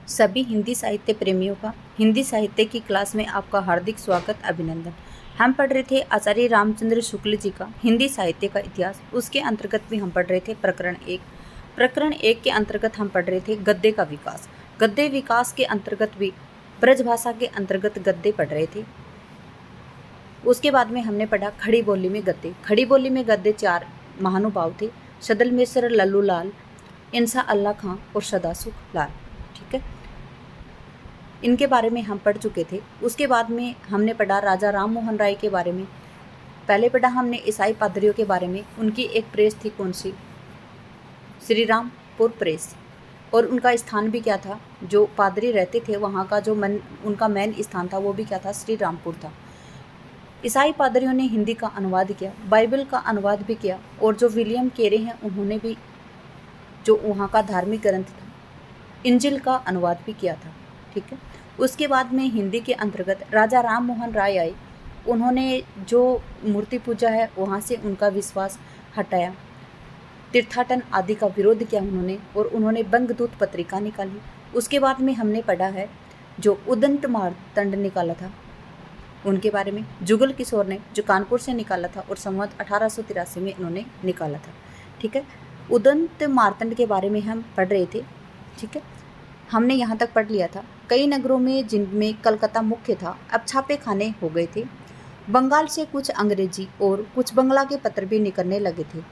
सभी हिंदी साहित्य प्रेमियों का हिंदी साहित्य की क्लास में आपका हार्दिक स्वागत अभिनंदन। हम पढ़ रहे थे आचार्य रामचंद्र शुक्ल जी का हिंदी साहित्य का इतिहास। उसके अंतर्गत भी हम पढ़ रहे थे प्रकरण एक के अंतर्गत हम पढ़ रहे थे गद्य का विकास। गद्य विकास के अंतर्गत भी ब्रजभाषा के अंतर्गत गद्य पढ़ रहे थे। उसके बाद में हमने पढ़ा खड़ी बोली में गद्य। खड़ी बोली में गद्य 4 महानुभाव थे, सदल मिश्र, लल्लू लाल, इंसा अल्लाह खां और सदासुख लाल। ठीक है, इनके बारे में हम पढ़ चुके थे। उसके बाद में हमने पढ़ा राजा राम मोहन राय के बारे में। पहले पढ़ा हमने ईसाई पादरियों के बारे में। उनकी एक प्रेस थी, कौन सी? श्री रामपुर प्रेस। और उनका स्थान भी क्या था? जो पादरी रहते थे वहाँ का जो उनका मेन स्थान था वो भी क्या था? श्री रामपुर था। ईसाई पादरियों ने हिंदी का अनुवाद किया, बाइबल का अनुवाद भी किया, और जो विलियम केरे हैं उन्होंने भी जो वहाँ का धार्मिक ग्रंथ था इंजिल का अनुवाद भी किया था। ठीक है, उसके बाद में हिंदी के अंतर्गत राजा राम मोहन राय आए। उन्होंने जो मूर्ति पूजा है वहाँ से उनका विश्वास हटाया, तीर्थाटन आदि का विरोध किया उन्होंने, और उन्होंने बंगदूत पत्रिका निकाली। उसके बाद में हमने पढ़ा है जो उदंत मार्तंड निकाला था उनके बारे में। जुगल किशोर ने जो कानपुर से निकाला था और संवत 1883 में इन्होंने निकाला था। ठीक है, उदंत मार्तंड के बारे में हम पढ़ रहे थे। ठीक है, हमने यहाँ तक पढ़ लिया था। कई नगरों में जिनमें कलकत्ता मुख्य था अब छापे खाने हो गए थे। बंगाल से कुछ अंग्रेजी और कुछ बंगला के पत्र भी निकलने लगे थे,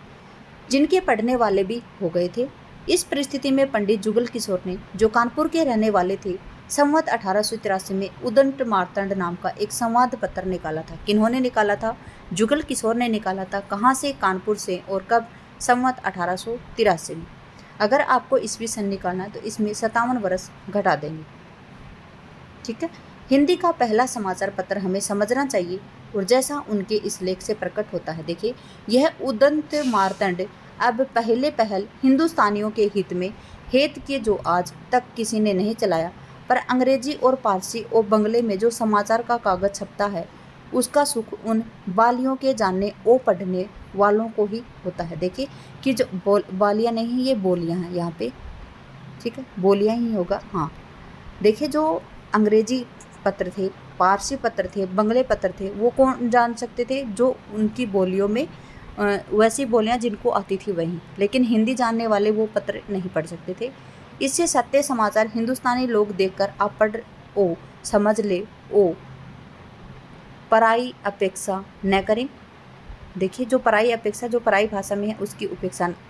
जिनके पढ़ने वाले भी हो गए थे। इस परिस्थिति में पंडित जुगल किशोर ने, जो कानपुर के रहने वाले थे, संवत 1883 में उदंत मार्तंड नाम का एक संवाद पत्र निकाला था। किन्होंने निकाला था? जुगल किशोर ने निकाला था। कहाँ से? कानपुर से। और कब? संवत 1883 में। अगर आपको ईस्वी सन निकालना है तो इसमें 57 वर्ष घटा देंगे। ठीक है, हिंदी का पहला समाचार पत्र हमें समझना चाहिए, और जैसा उनके इस लेख से प्रकट होता है। देखिए, यह उदंत मार्तंड अब पहल हिंदुस्तानियों के हित में हेत के जो आज तक किसी ने नहीं चलाया, पर अंग्रेजी और पारसी और बंगले में जो समाचार का कागज छपता है उसका सुख उन बालियों के जानने और पढ़ने वालों को ही होता है। देखिए कि जो बालियाँ नहीं, ये बोलियाँ हैं यहाँ पे। ठीक है, बोलियाँ ही होगा। हाँ, देखिए जो अंग्रेजी पत्र थे, पारसी पत्र थे, बंगले पत्र थे, वो कौन जान सकते थे? जो उनकी बोलियों में वैसी बोलियाँ जिनको आती थी वहीं, लेकिन हिंदी जानने वाले वो पत्र नहीं पढ़ सकते थे। इससे सत्य समाचार हिंदुस्तानी लोग देखकर आप पढ़ ओ समझ ले ओ पराई अपेक्षा न करें। देखिए, जो पराई अपेक्षा, जो पराई भाषा में है उसकी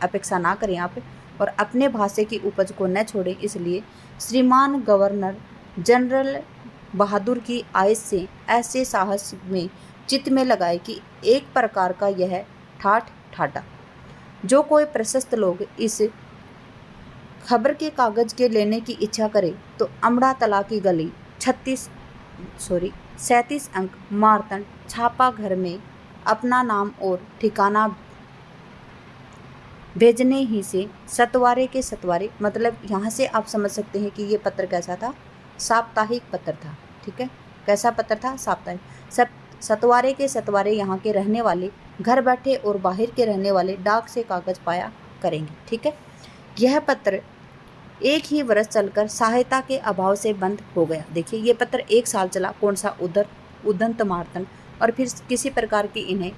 अपेक्षा ना करें आप, और अपने भाषा की उपज को न छोड़ें। इसलिए श्रीमान गवर्नर जनरल बहादुर की आयस से ऐसे साहस में चित्त में लगाए कि एक प्रकार का यह ठाठ ठाटा जो कोई प्रशस्त लोग इस खबर के कागज के लेने की इच्छा करे तो अमड़ा तला की गली 37 अंक मार्तंड छापा घर में अपना नाम और ठिकाना भेजने ही से सतवारे के सतवारे, मतलब यहाँ से आप समझ सकते हैं कि ये पत्र कैसा था? साप्ताहिक पत्र था। ठीक है, कैसा पत्र था? साप्ताहिक। सतवारे के सतवारे यहाँ के रहने वाले, घर बैठे और बाहर के रहने वाले डाक से कागज पाया करेंगे। ठीक है, यह पत्र एक ही वर्ष चलकर सहायता के अभाव से बंद हो गया। देखिए, ये पत्र 1 साल चला। कौन सा? उदंत मार्तंड। और फिर किसी प्रकार की इन्हें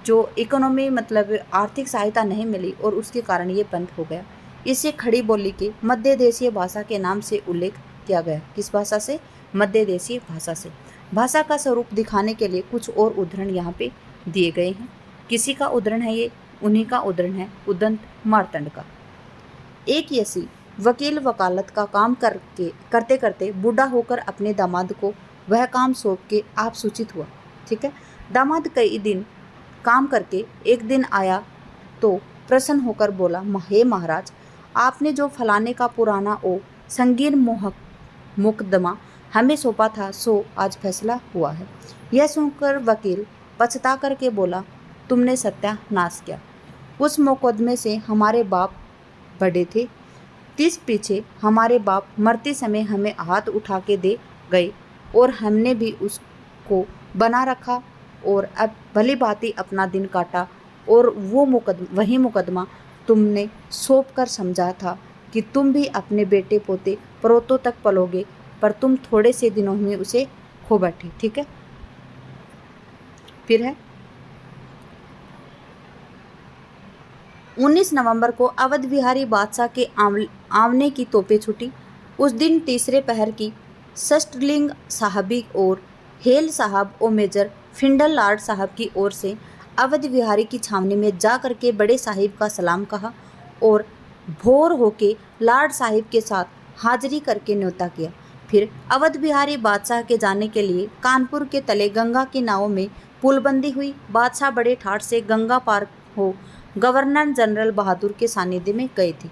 जो इकोनॉमी, मतलब आर्थिक सहायता नहीं मिली, और उसके कारण ये बंद हो गया। इसे खड़ी बोली के मध्य देशीय भाषा के नाम से उल्लेख किया गया। किस भाषा से? मध्य देशीय भाषा से। भाषा का स्वरूप दिखाने के लिए कुछ और उदाहरण यहाँ पे दिए गए हैं। किसी का उदाहरण है ये? उन्हीं का उदाहरण है उदंत मार्तंड का। एक यसी वकील वकालत का काम करते करते बूढ़ा होकर अपने दामाद को वह काम सौंप के आप सूचित हुआ। ठीक है, दामाद कई दिन काम करके एक दिन आया तो प्रसन्न होकर बोला, हे महाराज, आपने जो फलाने का पुराना ओ संगीन मुकदमा हमें सौंपा था सो आज फैसला हुआ है। यह सुनकर वकील पछता करके बोला, तुमने सत्यानाश किया। उस मुकदमे से हमारे बाप बड़े थे, तीस पीछे हमारे बाप मरते समय हमें हाथ उठा के दे गए, और हमने भी उसको बना रखा, और अब भली भांति अपना दिन काटा, और वही मुकदमा तुमने सौंप कर समझा था कि तुम भी अपने बेटे पोते परोतों तक पलोगे, पर तुम थोड़े से दिनों में उसे खो बैठे। ठीक है, फिर है 19 नवंबर को अवध बिहारी बादशाह के आमने की तोपें छूटी। उस दिन तीसरे पहर की षष्ठलिंग साहबी और हेल साहब और मेजर फिंडल लाड साहब की ओर से अवध बिहारी की छावनी में जा कर के बड़े साहिब का सलाम कहा और भोर होके लाड साहिब के साथ हाजिरी करके न्योता किया। फिर अवध बिहारी बादशाह के जाने के लिए कानपुर के तले गंगा की नावों में पुलबंदी हुई। बादशाह बड़े ठाठ से गंगा पार हो गवर्नर जनरल बहादुर के सानिध्य में गए थे।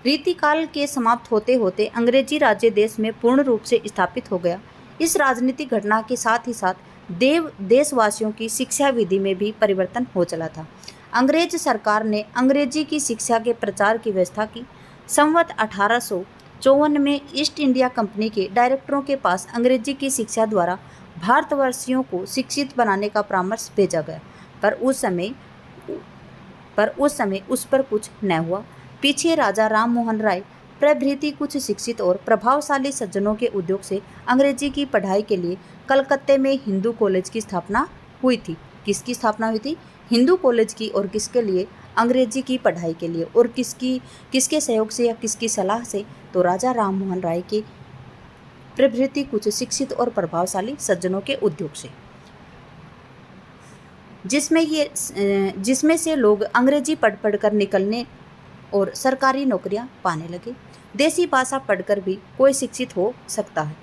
रीतिकाल के समाप्त होते होते अंग्रेजी राज्य देश में पूर्ण रूप से स्थापित हो गया। इस राजनीतिक घटना के साथ ही साथ देशवासियों की शिक्षा विधि में भी परिवर्तन हो चला था। अंग्रेज सरकार ने अंग्रेजी की शिक्षा के प्रचार की व्यवस्था की। संवत 1854 में ईस्ट इंडिया कंपनी के डायरेक्टरों के पास अंग्रेजी की शिक्षा द्वारा भारतवर्षियों को शिक्षित बनाने का परामर्श भेजा गया, पर उस समय उस पर कुछ न हुआ। पीछे राजा राम मोहन राय प्रभृति कुछ शिक्षित और प्रभावशाली सज्जनों के उद्योग से अंग्रेजी की पढ़ाई के लिए कलकत्ते में हिंदू कॉलेज की स्थापना हुई थी। किसकी स्थापना हुई थी? हिंदू कॉलेज की। और किसके लिए? अंग्रेजी की पढ़ाई के लिए। और किसके सहयोग से या किसकी सलाह से? तो राजा राम मोहन राय के प्रभृति कुछ शिक्षित और प्रभावशाली सज्जनों के उद्योग से, जिसमें से लोग अंग्रेजी पढ़ कर निकलने और सरकारी नौकरियां पाने लगे। देसी भाषा पढ़कर भी कोई शिक्षित हो सकता है,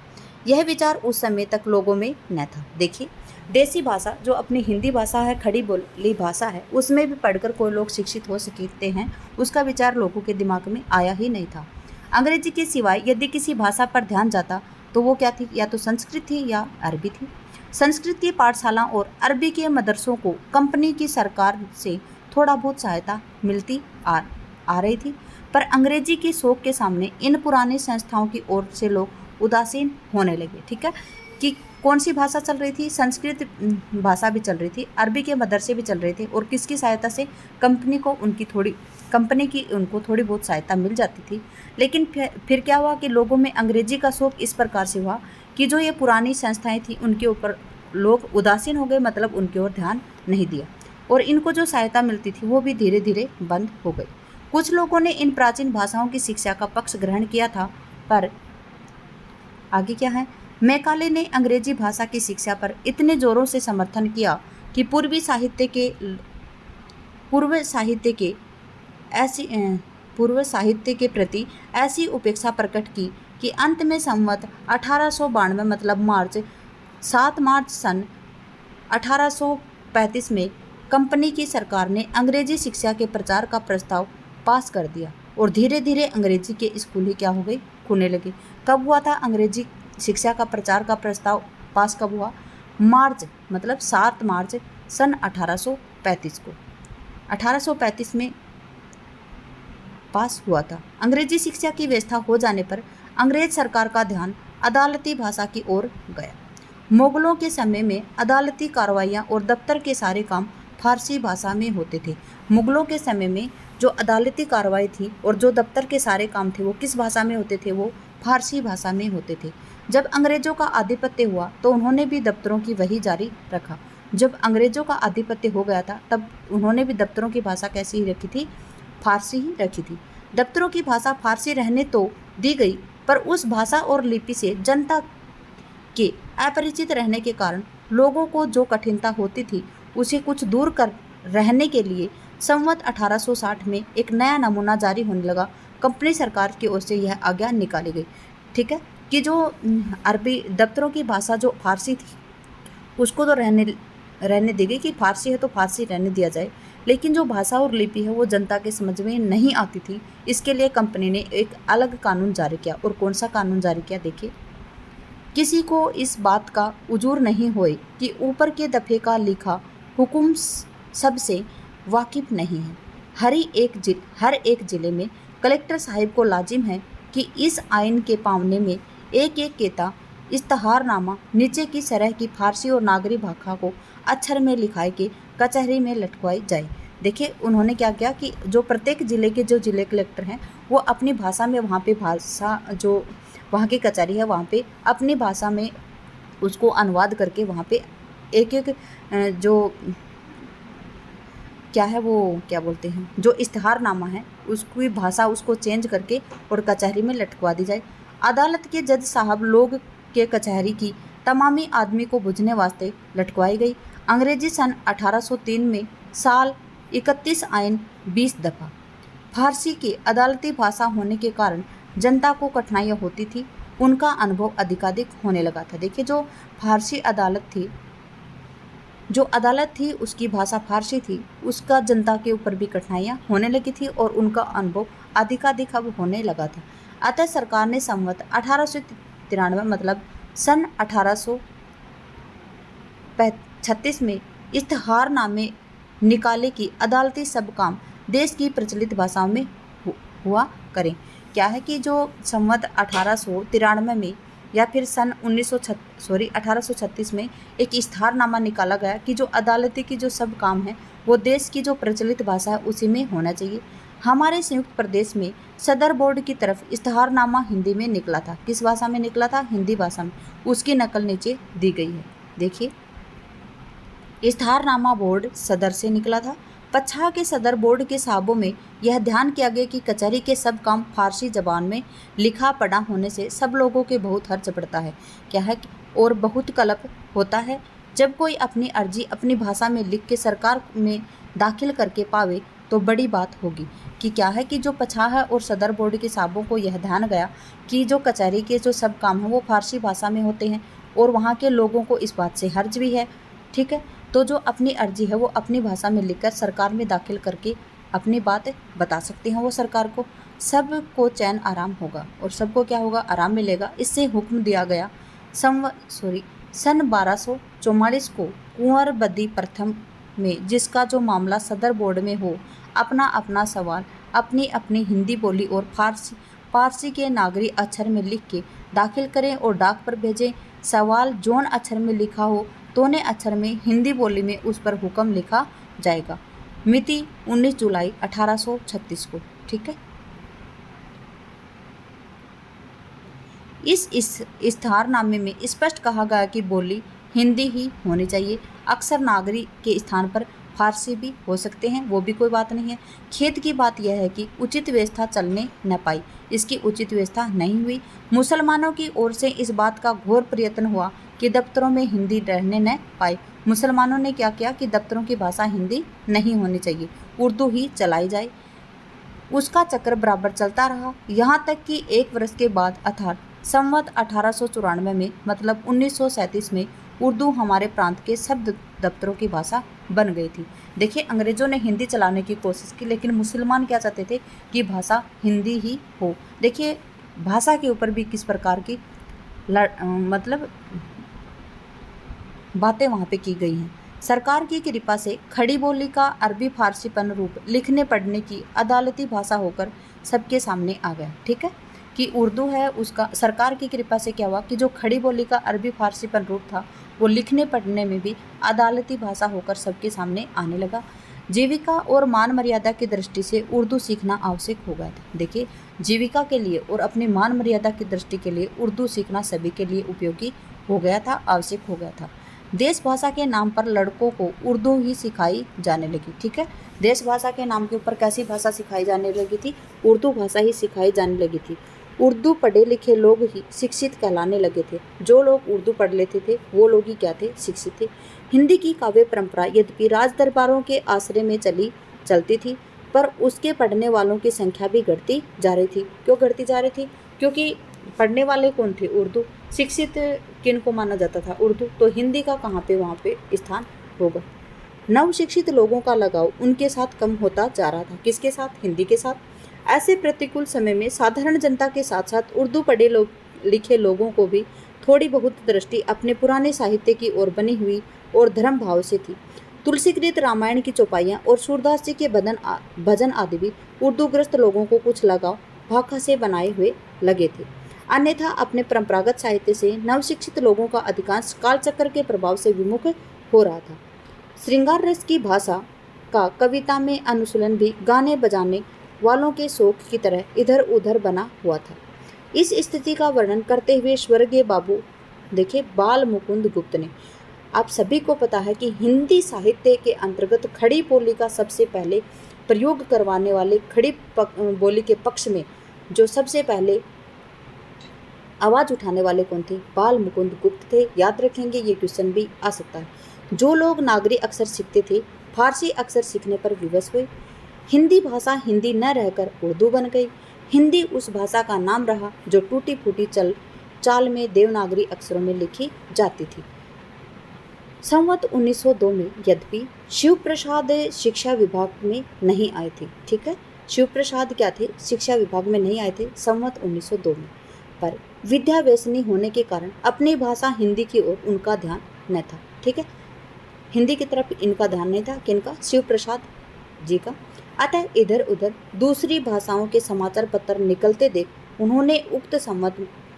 यह विचार उस समय तक लोगों में न था। देखिए, देसी भाषा जो अपनी हिंदी भाषा है, खड़ी बोली भाषा है, उसमें भी पढ़कर कोई लोग शिक्षित हो सकते हैं, उसका विचार लोगों के दिमाग में आया ही नहीं था। अंग्रेजी के सिवाय यदि किसी भाषा पर ध्यान जाता तो वो क्या थी? या तो संस्कृत थी या अरबी थी। संस्कृत की पाठशाला और अरबी के मदरसों को कंपनी की सरकार से थोड़ा बहुत सहायता मिलती आ रही थी, पर अंग्रेजी की शौक के सामने इन पुरानी संस्थाओं की ओर से लोग उदासीन होने लगे। ठीक है, कि कौन सी भाषा चल रही थी? संस्कृत भाषा भी चल रही थी, अरबी के मदरसे भी चल रहे थे, और किसकी सहायता से? कंपनी की उनको थोड़ी बहुत सहायता मिल जाती थी। लेकिन फिर क्या हुआ कि लोगों में अंग्रेजी का शौक इस प्रकार से हुआ कि जो ये पुरानी संस्थाएं थी उनके ऊपर लोग उदासीन हो गए, मतलब उनकी ओर ध्यान नहीं दिया, और इनको जो सहायता मिलती थी वो भी धीरे धीरे बंद हो गई। कुछ लोगों ने इन प्राचीन भाषाओं की शिक्षा का पक्ष ग्रहण किया था, पर आगे क्या है? मैकाले ने अंग्रेजी भाषा की शिक्षा पर इतने जोरों से समर्थन किया कि पूर्व साहित्य के प्रति ऐसी उपेक्षा प्रकट की कि अंत में संवत 1892 मतलब 7 मार्च सन 1835 में कंपनी की सरकार ने अंग्रेजी शिक्षा के प्रचार का प्रस्ताव पास कर दिया, और धीरे धीरे अंग्रेजी के स्कूल ही क्या हो गए? खुलने लगे। कब हुआ था अंग्रेजी शिक्षा का प्रचार का प्रस्ताव पास? कब हुआ? मतलब 7 मार्च सन 1835 को 1835 में पास हुआ था। अंग्रेजी शिक्षा की व्यवस्था हो जाने पर अंग्रेज सरकार का ध्यान अदालती भाषा की ओर गया। मुगलों के समय में अदालती कार्रवाइयाँ और दफ्तर के सारे काम फारसी भाषा में होते थे। मुगलों के समय में जो अदालती कार्रवाई थी और जो दफ्तर के सारे काम थे वो किस भाषा में होते थे? वो फारसी भाषा में होते थे। जब अंग्रेजों का आधिपत्य हुआ तो उन्होंने भी दफ्तरों की वही जारी रखा। जब अंग्रेजों का आधिपत्य हो गया था तब उन्होंने भी दफ्तरों की भाषा कैसी ही रखी थी? फारसी ही रखी थी। दफ्तरों की भाषा फारसी रहने तो दी गई, पर उस भाषा और लिपि से जनता के अपरिचित रहने के कारण लोगों को जो कठिनता होती थी उसे कुछ दूर कर रहने के लिए संवत 1860 में एक नया नमूना जारी होने लगा। कंपनी सरकार की ओर से यह आज्ञा निकाली गई, ठीक है, कि जो अरबी दफ्तरों की भाषा जो फारसी थी उसको तो रहने दी गई कि फारसी है तो फारसी रहने दिया जाए, लेकिन जो भाषा और लिपि है वो जनता के समझ में नहीं आती थी। इसके लिए कंपनी ने एक अलग कानून जारी किया। और कौन सा कानून जारी किया? देखिए, किसी को इस बात का उजूर नहीं होए कि ऊपर के दफ़े का लिखा हुकुम सबसे वाकिफ नहीं है। हर एक जिले में कलेक्टर साहिब को लाजिम है कि इस आइन के पावने में एक एक केता इश्तहारनामा नीचे की सरह की फारसी और नागरी भाषा को अक्षर में लिखाए के कचहरी में लटकवाई जाए। देखिए, उन्होंने क्या किया कि जो प्रत्येक जिले के जो जिले कलेक्टर हैं वो अपनी भाषा में वहाँ पे भाषा जो वहाँ की कचहरी है वहाँ पे अपनी भाषा में उसको अनुवाद करके वहाँ पे एक एक जो क्या है वो क्या बोलते हैं जो इश्तिहारनामा है उसकी भाषा उसको चेंज करके और कचहरी में लटकवा दी जाए। अदालत के जज साहब लोग के कचहरी की तमामी आदमी को बुझने वास्ते लटकवाई गई। अंग्रेजी सन 1803 में साल 31 आइन 20 दफ़ा। फारसी की अदालती भाषा होने के कारण जनता को कठिनाइयाँ होती थी, उनका अनुभव अधिकाधिक होने लगा था। देखिए जो फारसी अदालत थी उसकी भाषा फारसी थी, उसका जनता के ऊपर भी कठिनाइयाँ होने लगी थी और उनका अनुभव अधिकाधिक अब होने लगा था। अतः सरकार ने संवत 1893 मतलब सन 1836 में इश्तिहारनामे निकाले कि अदालती सब काम देश की प्रचलित भाषाओं में हुआ करें। क्या है कि जो संवत 1893 में या फिर सन 1836 में एक इश्तिहारनामा निकाला गया कि जो अदालती की जो सब काम है वो देश की जो प्रचलित भाषा है उसी में होना चाहिए। हमारे संयुक्त प्रदेश में सदर बोर्ड की तरफ इश्तिहारनामा हिंदी में निकला था। किस भाषा में निकला था? हिंदी भाषा में। उसकी नकल नीचे दी गई है। देखिए इश्तिहारनामा बोर्ड सदर से निकला था। पच्छा के सदर बोर्ड के साहबों में यह ध्यान किया गया कि कचहरी के सब काम फारसी जबान में लिखा पढ़ा होने से सब लोगों के बहुत हर्ज पड़ता है। क्या है और बहुत कलप होता है। जब कोई अपनी अर्जी अपनी भाषा में लिख के सरकार में दाखिल करके पावे तो बड़ी बात होगी। कि क्या है कि जो पच्छा है और सदर बोर्ड के साहबों को यह ध्यान गया कि जो कचहरी के जो सब काम हैं वो फारसी भाषा में होते हैं और वहाँ के लोगों को इस बात से हर्ज भी है। ठीक है, तो जो अपनी अर्जी है वो अपनी भाषा में लिखकर सरकार में दाखिल करके अपनी बात बता सकते हैं वो सरकार को। सबको चैन आराम होगा और सबको क्या होगा? आराम मिलेगा। इससे हुक्म दिया गया सन 1244 को कुंवर बदी प्रथम में जिसका जो मामला सदर बोर्ड में हो अपना अपना सवाल अपनी अपनी हिंदी बोली और फारसी के नागरी अक्षर में लिख के दाखिल करें और डाक पर भेजें। सवाल जौन अक्षर में लिखा हो तोने अक्षर में हिंदी बोली में उस पर हुक्म लिखा जाएगा। मिति 19 जुलाई 1836 को। ठीक है, इस इश्तिहारनामे में स्पष्ट कहा गया कि बोली हिंदी ही होनी चाहिए। अक्सर नागरी के स्थान पर फारसी भी हो सकते हैं, वो भी कोई बात नहीं है। खेद की बात यह है कि उचित व्यवस्था चलने न पाई, इसकी उचित व्यवस्था नहीं हुई। मुसलमानों की ओर से इस बात का घोर प्रयत्न हुआ कि दफ्तरों में हिंदी रहने न पाए। मुसलमानों ने क्या किया कि दफ्तरों की भाषा हिंदी नहीं होनी चाहिए, उर्दू ही चलाई जाए। उसका चक्र बराबर चलता रहा, यहाँ तक कि एक वर्ष के बाद अर्थात संवत 1894 में मतलब 1937 में उर्दू हमारे प्रांत के सब दफ्तरों की भाषा बन गई थी। देखिए अंग्रेज़ों ने हिंदी चलाने की कोशिश की लेकिन मुसलमान क्या चाहते थे कि भाषा हिंदी ही हो। देखिए भाषा के ऊपर भी किस प्रकार की मतलब बातें वहाँ पे की गई हैं। सरकार की कृपा से खड़ी बोली का अरबी फारसीपन रूप लिखने पढ़ने की अदालती भाषा होकर सबके सामने आ गया। ठीक है कि उर्दू है उसका सरकार की कृपा से क्या हुआ कि जो खड़ी बोली का अरबी फारसीपन रूप था वो लिखने पढ़ने में भी अदालती भाषा होकर सबके सामने आने लगा। जीविका और मान मर्यादा की दृष्टि से उर्दू सीखना आवश्यक हो गया था। देखिए जीविका के लिए और अपनी मान मर्यादा की दृष्टि के लिए उर्दू सीखना सभी के लिए उपयोगी हो गया था, आवश्यक हो गया था। देश भाषा के नाम पर लड़कों को उर्दू ही सिखाई जाने लगी। ठीक है, देश भाषा के नाम के ऊपर कैसी भाषा सिखाई जाने लगी थी? उर्दू भाषा ही सिखाई जाने लगी थी। उर्दू पढ़े लिखे लोग ही शिक्षित कहलाने लगे थे। जो लोग उर्दू पढ़ लेते थे वो लोग ही क्या थे? शिक्षित थे। हिंदी की काव्य परंपरा यद्यपि राज दरबारों के आश्रय में चलती थी पर उसके पढ़ने वालों की संख्या भी घटती जा रही थी। क्यों घटती जा रही थी? क्योंकि पढ़ने वाले कौन थे? उर्दू। शिक्षित किन को माना जाता था? उर्दू। तो हिंदी का कहाँ पे वहाँ पे स्थान होगा? नव शिक्षित लोगों का लगाव उनके साथ कम होता जा रहा था। किसके साथ? हिंदी के साथ। ऐसे प्रतिकूल समय में साधारण जनता के साथ साथ उर्दू पढ़े लिखे लोगों को भी थोड़ी बहुत दृष्टि अपने पुराने साहित्य की ओर बनी हुई और धर्म भाव से थी। तुलसीकृत रामायण की चौपाइयाँ और सूरदास जी के भजन आदि भी उर्दूग्रस्त लोगों को कुछ लगाव भाखा से बनाए हुए लगे थे। अन्यथा अपने परंपरागत साहित्य से नवशिक्षित लोगों का अधिकांश कालचक्र के प्रभाव से विमुख हो रहा था। श्रृंगार रस की भाषा का कविता में अनुशीलन भी गाने बजाने वालों के शौक की तरह इधर उधर बना हुआ था। इस स्थिति का वर्णन करते हुए स्वर्गीय बाबू देखिए बाल मुकुंद गुप्त ने, आप सभी को पता है कि हिंदी साहित्य के अंतर्गत खड़ी बोली का सबसे पहले प्रयोग करवाने वाले खड़ी बोली के पक्ष में जो सबसे पहले आवाज़ उठाने वाले कौन थे? बाल मुकुंद गुप्त थे। याद रखेंगे, ये क्वेश्चन भी आ सकता है। जो लोग नागरी अक्षर सीखते थे फारसी अक्षर सीखने पर विवश हुए। हिंदी भाषा हिंदी न रहकर उर्दू बन गई। हिंदी उस भाषा का नाम रहा जो टूटी फूटी चाल में देवनागरी अक्षरों में लिखी जाती थी। संवत 1902 में यद्यपि शिव प्रसाद शिक्षा विभाग में नहीं आए थे, ठीक है, शिव प्रसाद क्या थे? शिक्षा विभाग में नहीं आए थे संवत 1902 में, पर विद्या व्यसनी होने के कारण अपनी भाषा हिंदी की ओर उनका ध्यान न था, ठीक है, हिंदी की तरफ इनका ध्यान नहीं था, किनका? शिव प्रसाद जी का। अतः इधर उधर दूसरी भाषाओं के समाचार पत्र निकलते देख उन्होंने उक्त संवत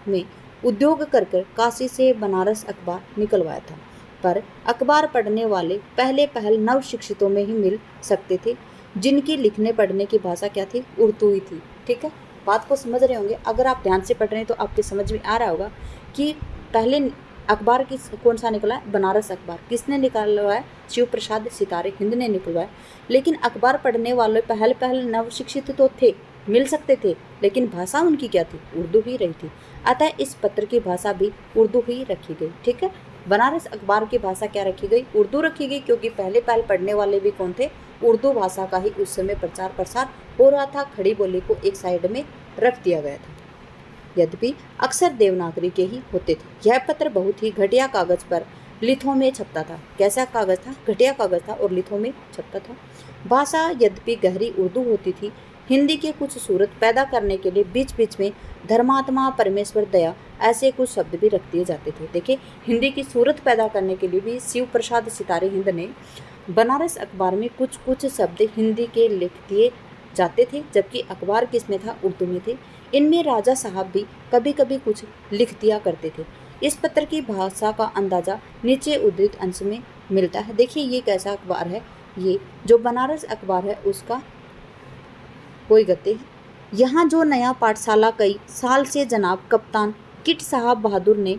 में उद्योग कर काशी से बनारस अखबार निकलवाया था, पर अखबार पढ़ने वाले पहल नव शिक्षितों में ही मिल सकते थे, जिनकी लिखने पढ़ने की भाषा क्या थी? उर्दू ही थी, ठीक है, बात को समझ रहे होंगे। अगर आप ध्यान से पढ़ रहे हैं तो आपके समझ में आ रहा होगा कि पहले अखबार कौन सा निकला? बनारस अखबार। किसने निकलवाया? शिव प्रसाद सितारे हिंद ने निकलवाया। लेकिन अखबार पढ़ने वाले पहल नव शिक्षित तो थे, मिल सकते थे, लेकिन भाषा उनकी क्या थी? उर्दू ही रही थी। अतः इस पत्र की भाषा भी उर्दू ही रखी गई, ठीक है। बनारस अखबार की भाषा क्या रखी गई? उर्दू रखी गई, क्योंकि पहल पढ़ने वाले भी कौन थे? उर्दू भाषा का ही उस समय प्रचार प्रसार हो रहा था। खड़ी बोली को एक साइड में रख दिया गया था। यद्यपि अक्सर देवनागरी के ही होते थे। यह पत्र बहुत ही घटिया कागज पर लिथों में छपता था। कैसा कागज था? घटिया कागज था और लिथों में छपता था। भाषा यद्यपि गहरी उर्दू होती थी, हिंदी के कुछ सूरत पैदा करने के लिए बीच बीच में धर्मात्मा, परमेश्वर, दया ऐसे कुछ शब्द भी रख दिए जाते थे। देखिए, हिंदी की सूरत पैदा करने के लिए भी शिव प्रसाद सितारे हिंद ने बनारस अखबार में कुछ कुछ शब्द हिंदी के लिख दिए जाते थे, जबकि अखबार किसमें था? उर्दू में थे। इनमें राजा साहब भी कभी कभी कुछ लिख दिया करते थे। इस पत्र की भाषा का अंदाज़ा नीचे उद्धृत अंश में मिलता है। देखिए, ये कैसा अखबार है? ये जो बनारस अखबार है उसका कोई गते है। यहाँ जो नया पाठशाला कई साल से जनाब कप्तान किट साहब बहादुर ने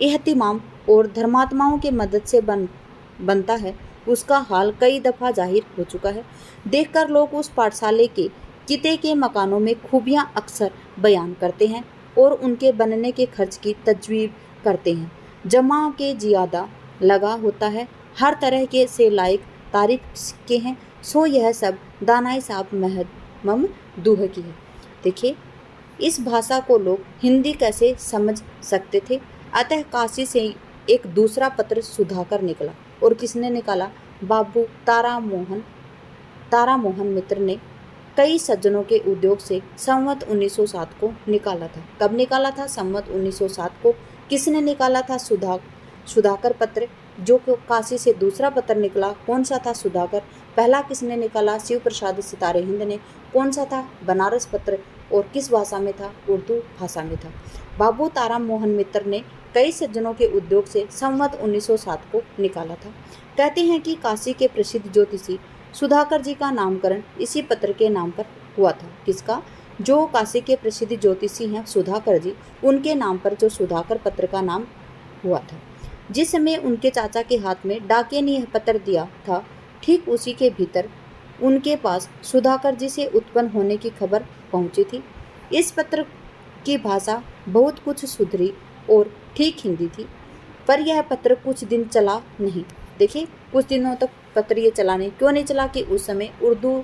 एहतिमाम और धर्मात्माओं के मदद से बनता है, उसका हाल कई दफ़ा जाहिर हो चुका है। देखकर लोग उस पाठशाले के किते के मकानों में खूबियाँ अक्सर बयान करते हैं और उनके बनने के खर्च की तजवीज़ करते हैं। जमा के ज़्यादा लगा होता है, हर तरह के से लायक तारीफ के हैं, सो यह सब दानाई साहब महमम दूह की है। देखिए, इस भाषा को लोग हिंदी कैसे समझ सकते थे? अतः काशी से एक दूसरा पत्र सुधाकर निकला। और किसने निकाला? बाबू तारा मोहन मित्र ने कई सज्जनों के उद्योग से संवत 1907 को निकाला था। कब निकाला था? संवत 1907 को। किसने निकाला था? सुधाकर पत्र। जो काशी से दूसरा पत्र निकला, कौन सा था? सुधाकर। पहला किसने निकाला? शिव प्रसाद सितारे हिंद ने। कौन सा था? बनारस पत्र। और किस भाषा में था? उर्दू भाषा में था। बाबू तारा मोहन मित्र ने कई सज्जनों के उद्योग से संवत 1907 को निकाला था। कहते हैं कि काशी के प्रसिद्ध ज्योतिषी सुधाकर जी का नामकरण इसी पत्र के नाम पर हुआ था। किसका? जो काशी के प्रसिद्ध ज्योतिषी हैं सुधाकर जी, उनके नाम पर जो सुधाकर पत्र का नाम हुआ था। जिस समय उनके चाचा के हाथ में डाकिये ने यह पत्र दिया था, ठीक उसी के भीतर उनके पास सुधाकर जी से उत्पन्न होने की खबर पहुंची थी। इस पत्र की भाषा बहुत कुछ सुधरी और ठीक हिंदी थी, पर यह पत्र कुछ दिन चला नहीं। देखिए, कुछ दिनों तक पत्र ये चला नहीं। क्यों नहीं चला? कि उस समय उर्दू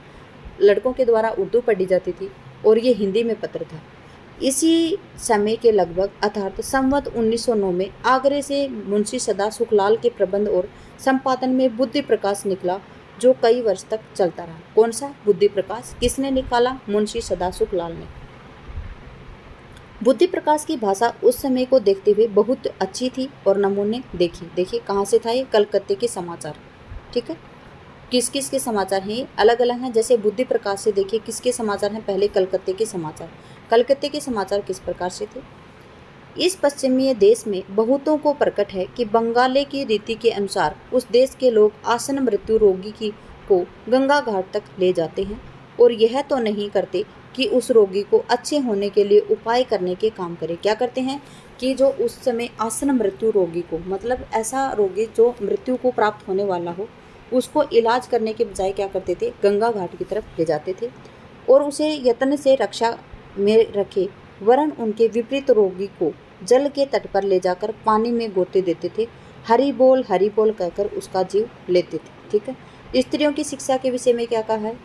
लड़कों के द्वारा उर्दू पढ़ी जाती थी और ये हिंदी में पत्र था। इसी समय के लगभग अर्थात संवत 1909 में आगरे से मुंशी सदा सुखलाल के प्रबंध और संपादन में बुद्धि प्रकाश निकला, जो कई वर्ष तक चलता रहा। कौन सा? बुद्धि प्रकाश। किसने निकाला? मुंशी सदा सुखलाल ने। बुद्धि प्रकाश की भाषा उस समय को देखते हुए बहुत अच्छी थी और नमूने देखिए कहाँ से था ये? कलकत्ते के समाचार, ठीक है। किस किस के समाचार हैं? अलग अलग हैं। जैसे बुद्धि प्रकाश से देखिए किसके समाचार हैं? पहले कलकत्ते के समाचार। कलकत्ते के समाचार किस प्रकार से थे? इस पश्चिमी देश में बहुतों को प्रकट है कि बंगाले की रीति के अनुसार उस देश के लोग आसन मृत्यु रोगी को गंगा घाट तक ले जाते हैं और यह तो नहीं करते कि उस रोगी को अच्छे होने के लिए उपाय करने के काम करें। क्या करते हैं कि जो उस समय आसन मृत्यु रोगी को, मतलब ऐसा रोगी जो मृत्यु को प्राप्त होने वाला हो, उसको इलाज करने के बजाय क्या करते थे, गंगा घाट की तरफ ले जाते थे और उसे यत्न से रक्षा में रखे, वरन उनके विपरीत रोगी को जल के तट पर ले जाकर पानी में गोते देते थे, हरि बोल कहकर उसका जीव लेते थे। ठीक है। स्त्रियों की शिक्षा के विषय में क्या कहा है?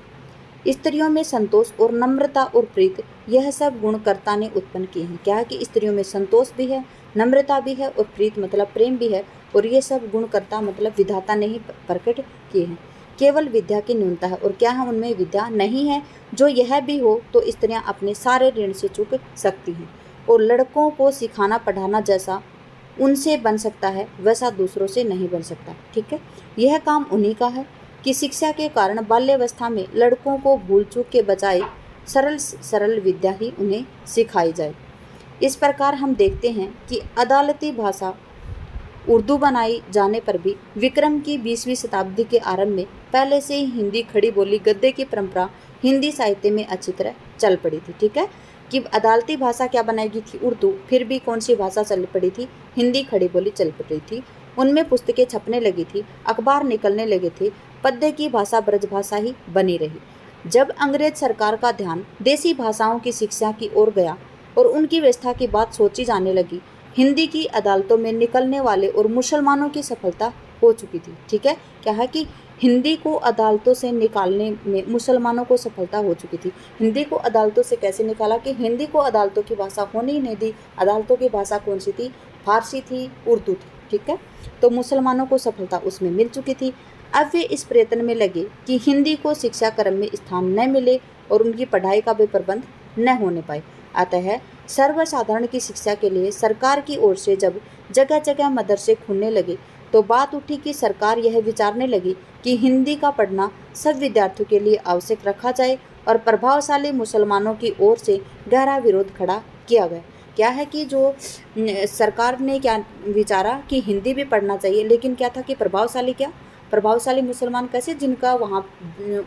स्त्रियों में संतोष और नम्रता और प्रीत, यह सब गुण कर्ता ने उत्पन्न किए हैं। क्या है कि स्त्रियों में संतोष भी है, नम्रता भी है और प्रीत मतलब प्रेम भी है, और ये सब गुण कर्ता मतलब विधाता ने ही प्रकट किए हैं। केवल विद्या की न्यूनता है, और क्या है उनमें विद्या नहीं है। जो यह भी हो तो स्त्रियां अपने सारे ऋण से चूक सकती हैं, और लड़कों को सिखाना पढ़ाना जैसा उनसे बन सकता है वैसा दूसरों से नहीं बन सकता। ठीक है। यह काम उन्हीं का है कि शिक्षा के कारण बाल्यावस्था में लड़कों को भूल चूक के बजाय सरल सरल विद्या ही उन्हें सिखाई जाए। इस प्रकार हम देखते हैं कि अदालती भाषा उर्दू बनाई जाने पर भी विक्रम की 20वीं शताब्दी के आरंभ में पहले से ही हिंदी खड़ी बोली गद्य की परंपरा हिंदी साहित्य में अच्छी तरह चल पड़ी थी। ठीक है। कि अदालती भाषा क्या बनाई थी? उर्दू। फिर भी कौन सी भाषा चल पड़ी थी? हिंदी खड़ी बोली चल पड़ी थी। उनमें पुस्तकें छपने लगी थी, अखबार निकलने लगे थे, पद्य की भाषा ब्रजभाषा ही बनी रही। जब अंग्रेज सरकार का ध्यान देसी भाषाओं की शिक्षा की ओर गया और उनकी व्यवस्था की बात सोची जाने लगी, हिंदी की अदालतों में निकलने वाले और मुसलमानों की सफलता हो चुकी थी। ठीक है। क्या है कि हिंदी को अदालतों से निकालने में मुसलमानों को सफलता हो चुकी थी। हिंदी को अदालतों से कैसे निकाला? कि हिंदी को अदालतों की भाषा होने ही नहीं दी। अदालतों की भाषा कौन सी थी? फारसी थी, उर्दू थी। ठीक है। तो मुसलमानों को सफलता उसमें मिल चुकी थी। अब वे इस प्रयत्न में लगे कि हिंदी को शिक्षा क्रम में स्थान न मिले और उनकी पढ़ाई का भी प्रबंध न होने पाए। अतः सर्वसाधारण की शिक्षा के लिए सरकार की ओर से जब जगह जगह मदरसे खुलने लगे तो बात उठी कि सरकार यह विचारने लगी कि हिंदी का पढ़ना सब विद्यार्थियों के लिए आवश्यक रखा जाए, और प्रभावशाली मुसलमानों की ओर से गहरा विरोध खड़ा किया गया। क्या है कि जो सरकार ने क्या विचारा कि हिंदी भी पढ़ना चाहिए, लेकिन क्या था कि प्रभावशाली क्या? प्रभावशाली मुसलमान कैसे? जिनका वहाँ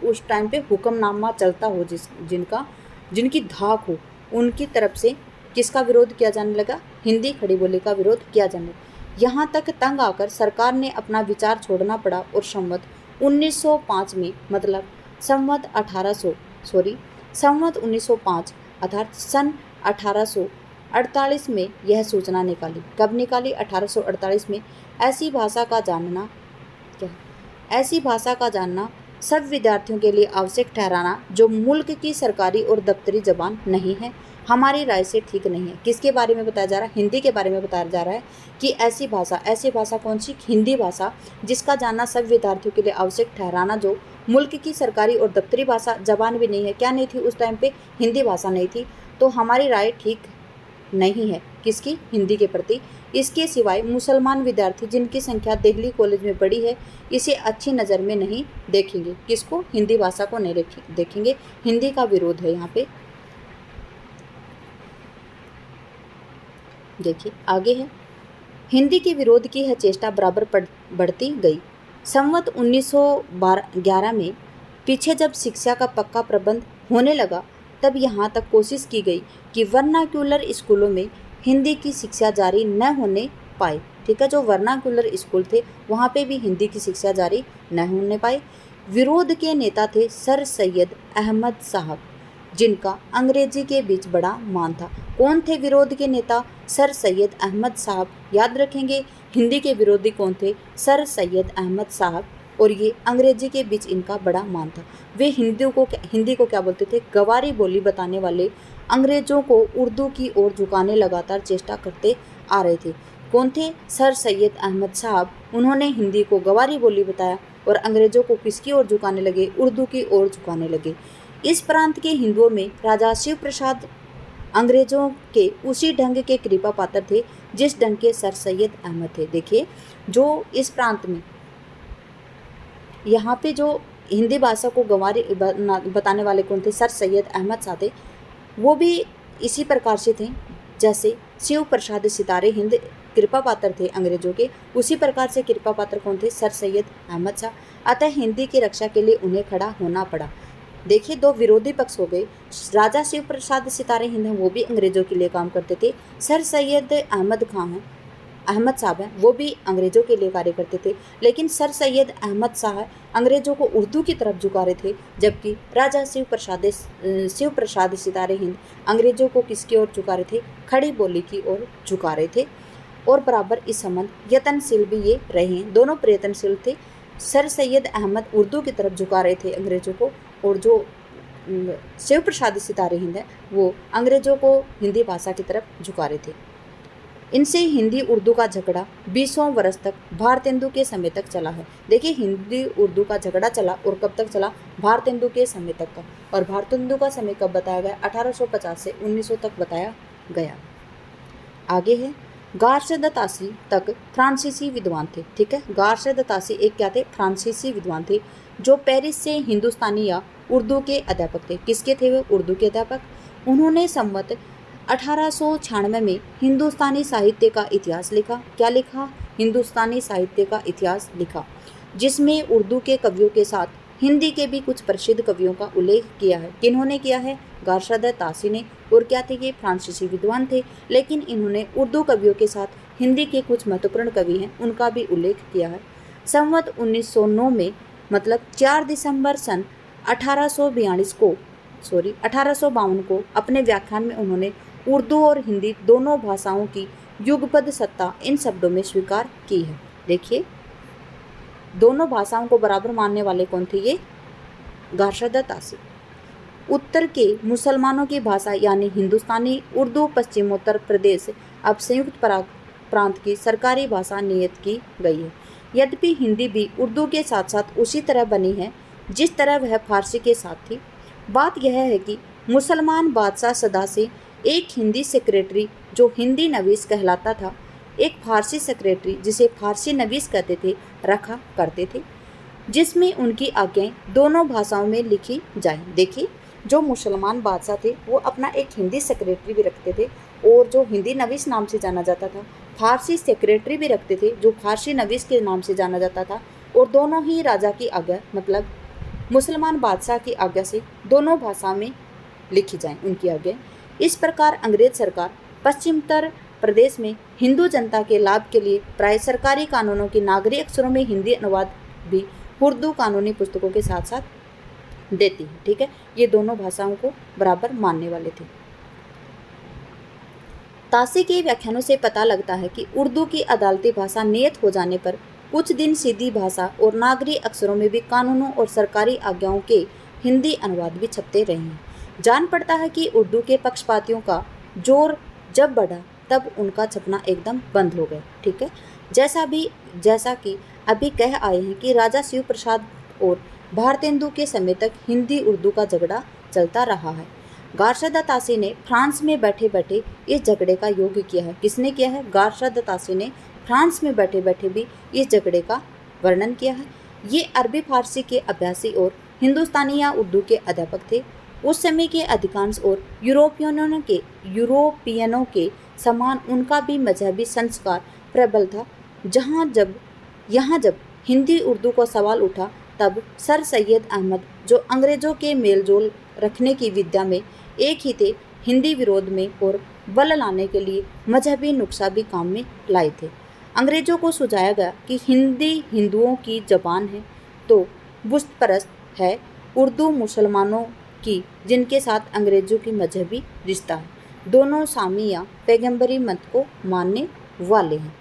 उस टाइम पे हुक्मनामा चलता हो, जिनकी धाक हो, उनकी तरफ से किसका विरोध किया जाने लगा? हिंदी खड़ी बोली का विरोध किया जाने लगा। यहाँ तक तंग आकर सरकार ने अपना विचार छोड़ना पड़ा और संवत 1905 में, मतलब संवत 1905 अर्थात सन 1848 में यह सूचना निकाली। कब निकाली? 1848 में। ऐसी भाषा का जानना सब विद्यार्थियों के लिए आवश्यक ठहराना जो मुल्क की सरकारी और दफ्तरी जबान नहीं है, हमारी राय से ठीक नहीं है। किसके बारे में बताया जा रहा है? हिंदी के बारे में बताया जा रहा है कि ऐसी भाषा कौन सी? हिंदी भाषा, जिसका जानना सब विद्यार्थियों के लिए आवश्यक ठहराना जो मुल्क की सरकारी और दफ्तरी भाषा जबान भी नहीं है। क्या नहीं थी उस टाइम पे? हिंदी भाषा नहीं थी। तो हमारी राय ठीक नहीं है किसकी? हिंदी के प्रति। इसके सिवाय मुसलमान विद्यार्थी जिनकी संख्या दिल्ली कॉलेज में बड़ी है, इसे अच्छी नज़र में नहीं देखेंगे। किसको? हिंदी भाषा को नहीं देखेंगे। हिंदी का विरोध है यहाँ पे। देखिए आगे है, हिंदी के विरोध की यह चेष्टा बराबर बढ़ती गई। संवत 1911 में पीछे जब शिक्षा का पक्का प्रबंध होने लगा, तब यहाँ तक कोशिश की गई कि वर्नाक्यूलर स्कूलों में हिंदी की शिक्षा जारी न होने पाए। ठीक है। जो वर्नाक्यूलर स्कूल थे वहाँ पे भी हिंदी की शिक्षा जारी न होने पाए। विरोध के नेता थे सर सैयद अहमद साहब, जिनका अंग्रेजी के बीच बड़ा मान था। कौन थे विरोध के नेता? सर सैयद अहमद साहब। याद रखेंगे, हिंदी के विरोधी कौन थे? सर सैयद अहमद साहब। और ये अंग्रेजी के बीच इनका बड़ा मान था। वे हिंदी को क्या बोलते थे? गवारी बोली बताने वाले अंग्रेजों को उर्दू की ओर झुकाने लगातार चेष्टा करते आ रहे थे। कौन थे? सर सैयद अहमद साहब। उन्होंने हिंदी को गवारी बोली बताया और अंग्रेजों को किसकी ओर झुकाने लगे? उर्दू की ओर झुकाने लगे। इस प्रांत के हिंदुओं में राजा शिव प्रसाद अंग्रेजों के उसी ढंग के कृपा पात्र थे जिस ढंग के सर सैयद अहमद थे। देखिए, जो इस प्रांत में यहाँ पे जो हिंदी भाषा को गंवारी बताने वाले कौन थे? सर सैयद अहमद शाह थे। वो भी इसी प्रकार से थे जैसे शिव प्रसाद सितारे हिंद कृपा पात्र थे अंग्रेजों के, उसी प्रकार से कृपा पात्र कौन थे? सर सैयद अहमद शाह। अतः हिंदी की रक्षा के लिए उन्हें खड़ा होना पड़ा। देखिए, दो विरोधी पक्ष हो गए। राजा शिव प्रसाद सितारे हिंद हैं, वो भी अंग्रेजों के लिए काम करते थे। सर सैयद अहमद खां हैं, अहमद साहब हैं, वो भी अंग्रेजों के लिए कार्य करते थे। लेकिन सर सैयद अहमद शाह अंग्रेजों को उर्दू की तरफ झुका रहे थे, जबकि राजा शिव प्रसाद सितारे हिंद अंग्रेजों को किसकी ओर झुका रहे थे? खड़ी बोली की ओर झुका रहे थे। और बराबर इस संबंध यत्नशील भी ये रहे हैं, दोनों प्रयत्नशील थे। सर सैयद अहमद उर्दू की तरफ झुका रहे थे अंग्रेजों को, और जो शिव प्रसाद सितारे हिंद है वो अंग्रेजों को हिंदी भाषा की तरफ झुका रहे थे। इनसे हिंदी उर्दू का झगड़ा 20 वर्ष तक भारतेंदु के समय तक चला है। देखिए, हिंदी उर्दू का झगड़ा चला और कब तक चला? भारतेंदु के समय तक का। और भारतेंदु का समय कब बताया गया? 1850 से 1900 तक बताया गया। आगे है, गारशद तासी तक फ्रांसीसी विद्वान थे। ठीक है, गारशद तासी एक क्या थे? फ्रांसीसी विद्वान थे, जो पेरिस से हिंदुस्तानी या उर्दू के अध्यापक थे। किसके थे वे? उर्दू के अध्यापक। उन्होंने संवत 1896 में हिंदुस्तानी साहित्य का इतिहास लिखा। क्या लिखा? हिंदुस्तानी साहित्य का इतिहास लिखा, जिसमें उर्दू के कवियों के साथ हिंदी के भी कुछ प्रसिद्ध कवियों का उल्लेख किया है। किन्होंने किया है? गारशद तासी ने। और क्या थे ये? फ्रांसीसी विद्वान थे, लेकिन इन्होंने उर्दू कवियों के साथ हिंदी के कुछ महत्वपूर्ण कवि हैं उनका भी उल्लेख किया है। संवत 1909 में, मतलब 4 दिसंबर सन 1852 को अपने व्याख्यान में उन्होंने उर्दू और हिंदी दोनों भाषाओं की युगपद सत्ता इन शब्दों में स्वीकार की है। देखिए, दोनों भाषाओं को बराबर मानने वाले कौन थे? ये गारशद तासी। उत्तर के मुसलमानों की भाषा यानी हिंदुस्तानी उर्दू पश्चिमोत्तर प्रदेश अब संयुक्त प्रांत की सरकारी भाषा नियत की गई है। यद्यपि हिंदी भी उर्दू के साथ साथ उसी तरह बनी है जिस तरह वह फारसी के साथ थी। बात यह है कि मुसलमान बादशाह सदा से एक हिंदी सेक्रेटरी जो हिंदी नवीस कहलाता था, एक फारसी सेक्रेटरी जिसे फारसी नवीस कहते थे, रखा करते थे, जिसमें उनकी आज्ञाएं दोनों भाषाओं में लिखी जाए। देखिए, जो मुसलमान बादशाह थे वो अपना एक हिंदी सेक्रेटरी भी रखते थे, और जो हिंदी नवीस नाम से जाना जाता था, फारसी सेक्रेटरी भी रखते थे जो फारसी नवीस के नाम से जाना जाता था। और दोनों ही राजा की आज्ञा, मतलब मुसलमान बादशाह की आज्ञा से दोनों भाषा में लिखी जाए उनकी आज्ञा। इस प्रकार अंग्रेज सरकार पश्चिमोत्तर प्रदेश में हिंदू जनता के लाभ के लिए प्राय सरकारी कानूनों की नागरी अक्षरों में हिंदी अनुवाद भी उर्दू कानूनी पुस्तकों के साथ साथ देती है। ठीक है, ये दोनों भाषाओं को बराबर मानने वाले थे। तासी के व्याख्यानों से पता लगता है कि उर्दू की अदालती भाषा नियत हो जाने पर कुछ दिन सीधी भाषा और नागरी अक्षरों में भी कानूनों और सरकारी आज्ञाओं के हिंदी अनुवाद भी छपते रहे हैं। जान पड़ता है कि उर्दू के पक्षपातियों का जोर जब बढ़ा तब उनका छपना एकदम बंद हो गया। ठीक है, जैसा कि अभी कह आए हैं कि राजा शिव प्रसाद और भारतेंदु के समय तक हिंदी उर्दू का झगड़ा चलता रहा है। गारशद तासी ने फ्रांस में बैठे बैठे इस झगड़े का योग किया है। किसने किया है? गारशद तासी ने फ्रांस में बैठे बैठे भी इस झगड़े का वर्णन किया है। ये अरबी फारसी के अभ्यासी और हिंदुस्तानी या उर्दू के अध्यापक थे। उस समय के अधिकांश और यूरोपियनों के समान उनका भी मजहबी संस्कार प्रबल था। यहाँ जब हिंदी उर्दू का सवाल उठा तब सर सैयद अहमद, जो अंग्रेजों के मेलजोल रखने की विद्या में एक ही थे, हिंदी विरोध में और बल लाने के लिए मजहबी नुक्सा भी काम में लाए थे। अंग्रेजों को सुझाया गया कि हिंदी हिंदुओं की जबान है तो बुत परस्त है, उर्दू मुसलमानों की जिनके साथ अंग्रेजों की मजहबी रिश्ता है, दोनों सामी या पैगंबरी मत को मानने वाले हैं।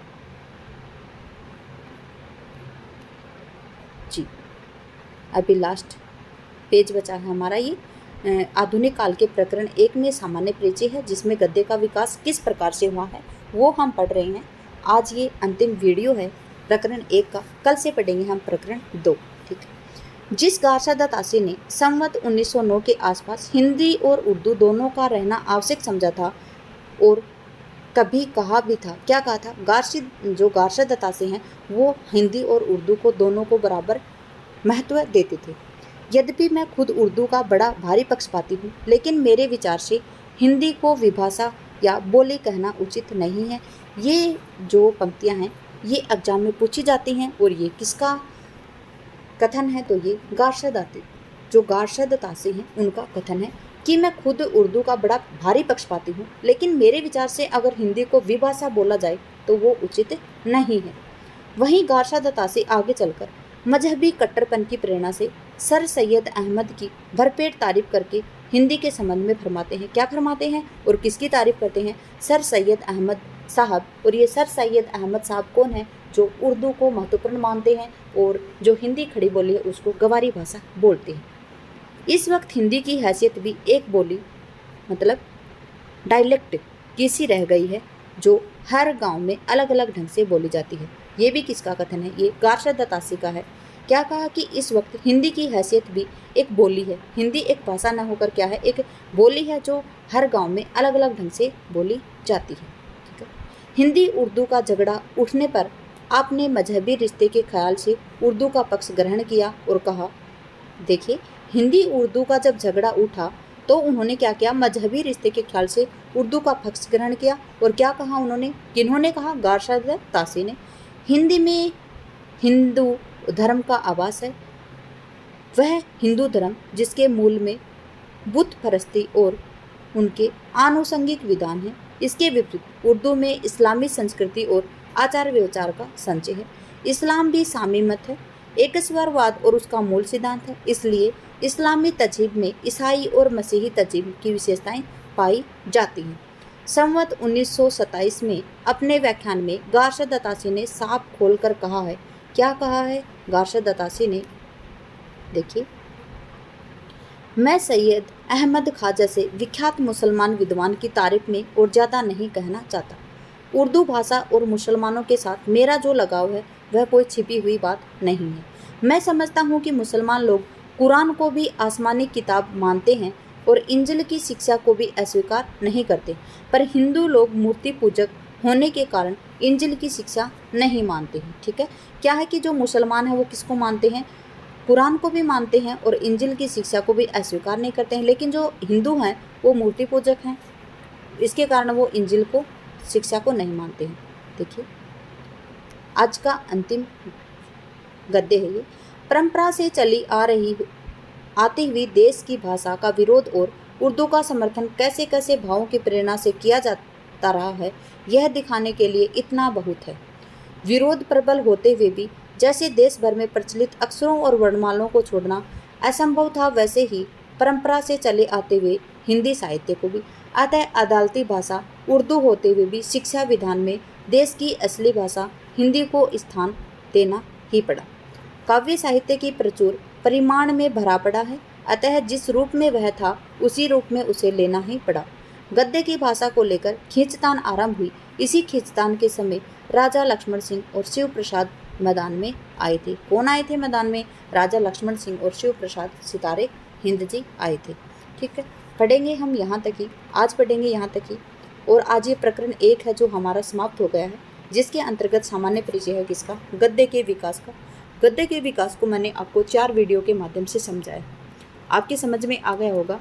जी, अभी लास्ट पेज बचा है हमारा ये आधुनिक काल के प्रकरण 1 में सामान्य परिचय है, जिसमें गद्य का विकास किस प्रकार से हुआ है वो हम पढ़ रहे हैं। आज ये अंतिम वीडियो है प्रकरण 1 का, कल से पढ़ेंगे हम प्रकरण 2। ठीक है, जिस गारशद तासी ने संवत 1909 के आसपास हिंदी और उर्दू दोनों का रहना आवश्यक समझा था और कभी कहा भी था, क्या कहा था? गारशद तासी हैं वो हिंदी और उर्दू को दोनों को बराबर महत्व देते थे। यद्यपि मैं खुद उर्दू का बड़ा भारी पक्षपाती हूँ, लेकिन मेरे विचार से हिंदी को विभाषा या बोली कहना उचित नहीं है। ये जो पंक्तियाँ हैं ये एग्जाम में पूछी जाती हैं, और ये किसका कथन है? तो ये गारशद जो गारशद तासी हैं उनका कथन है कि मैं खुद उर्दू का बड़ा भारी पक्षपाती हूँ, लेकिन मेरे विचार से अगर हिंदी को विभाषा बोला जाए तो वो उचित नहीं है। वहीं गारशद तासी आगे चलकर मजहबी कट्टरपन की प्रेरणा से सर सैयद अहमद की भरपेट तारीफ करके हिंदी के संबंध में फरमाते हैं। क्या फरमाते हैं और किसकी तारीफ करते हैं? सर सैयद अहमद साहब। और ये सर सैयद अहमद साहब कौन है? जो उर्दू को महत्वपूर्ण मानते हैं और जो हिंदी खड़ी बोली है उसको गवारी भाषा बोलते हैं। इस वक्त हिंदी की हैसियत भी एक बोली मतलब डायलेक्ट की सी रह गई है, जो हर गांव में अलग अलग ढंग से बोली जाती है। ये भी किसका कथन है? ये गारशद तासी का है। क्या कहा कि इस वक्त हिंदी की हैसियत भी एक बोली है। हिंदी एक भाषा न होकर क्या है? एक बोली है जो हर गांव में अलग अलग ढंग से बोली जाती है। ठीक है। हिंदी उर्दू का झगड़ा उठने पर आपने मजहबी रिश्ते के ख्याल से उर्दू का पक्ष ग्रहण किया और कहा, देखिए हिंदी उर्दू का जब झगड़ा उठा तो उन्होंने क्या किया? मजहबी रिश्ते के ख्याल से उर्दू का पक्ष ग्रहण किया। और क्या कहा उन्होंने? किन्होंने कहा? गारशद तासी ने। हिंदी में हिंदू धर्म का आवास है, वह हिंदू धर्म जिसके मूल में बुत परस्ती और उनके आनुषंगिक विधान है। इसके विपरीत उर्दू में इस्लामी संस्कृति और आचार व्यवचार का संचय है। इस्लाम भी सामी मत है, एकस्वरवाद और उसका मूल सिद्धांत है। इसलिए इस्लामी तहजीब में ईसाई और मसीही तहजीब की विशेषताएं पाई जाती हैं। संवत 1927 में अपने व्याख्यान में गारशद तासी ने साफ खोलकर कहा है। क्या कहा है गारशद तासी ने? देखिए, मैं सैयद अहमद खां जैसे विख्यात मुसलमान विद्वान की तारीफ में और ज़्यादा नहीं कहना चाहता। उर्दू भाषा और मुसलमानों के साथ मेरा जो लगाव है वह कोई छिपी हुई बात नहीं है। मैं समझता हूँ कि मुसलमान लोग कुरान को भी आसमानी किताब मानते हैं और इंजिल की शिक्षा को भी अस्वीकार नहीं करते, पर हिंदू लोग मूर्ति पूजक होने के कारण इंजिल की शिक्षा नहीं मानते हैं। ठीक है। क्या है कि जो मुसलमान हैं वो किसको मानते हैं? कुरान को भी मानते हैं और इंजिल की शिक्षा को भी अस्वीकार नहीं करते हैं, लेकिन जो हिंदू हैं वो मूर्ति पूजक हैं, इसके कारण वो इंजिल को शिक्षा को नहीं मानते हैं। देखिए, आज का अंतिम गद्य है ये। परंपरा से चली आती हुई देश की भाषा का विरोध और उर्दू का समर्थन कैसे कैसे भावों की प्रेरणा से किया जाता रहा है, यह दिखाने के लिए इतना बहुत है। विरोध प्रबल होते हुए भी जैसे देश भर में प्रचलित अक्षरों और वर्णमालाओं को छोड़ना असंभव था, वैसे ही परंपरा से चले आते हुए हिंदी साहित्य को भी, अतः अदालती भाषा उर्दू होते हुए भी शिक्षा विधान में देश की असली भाषा हिंदी को स्थान देना ही पड़ा। काव्य साहित्य की प्रचुर परिमाण में भरा पड़ा है, अतः जिस रूप में वह था उसी रूप में उसे लेना ही पड़ा। गद्य की भाषा को लेकर खींचतान आरंभ हुई। इसी खींचतान के समय राजा लक्ष्मण सिंह और शिव प्रसाद मैदान में आए थे। कौन आए थे मैदान में? राजा लक्ष्मण सिंह और शिव प्रसाद सितारे हिंद जी आए थे। ठीक है, पढ़ेंगे हम यहाँ तक ही, आज पढ़ेंगे यहाँ तक ही। और आज ये प्रकरण 1 है जो हमारा समाप्त हो गया है, जिसके अंतर्गत सामान्य परिचय है किसका? गद्य के विकास का। गद्य के विकास को मैंने आपको 4 वीडियो के माध्यम से समझाया, आपकी समझ में आ गया होगा।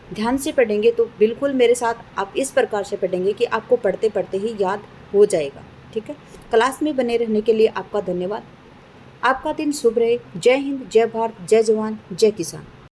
ध्यान से पढ़ेंगे तो बिल्कुल मेरे साथ आप इस प्रकार से पढ़ेंगे कि आपको पढ़ते पढ़ते ही याद हो जाएगा। ठीक है, क्लास में बने रहने के लिए आपका धन्यवाद। आपका दिन शुभ रहे। जय हिंद, जय भारत, जय जवान, जय किसान।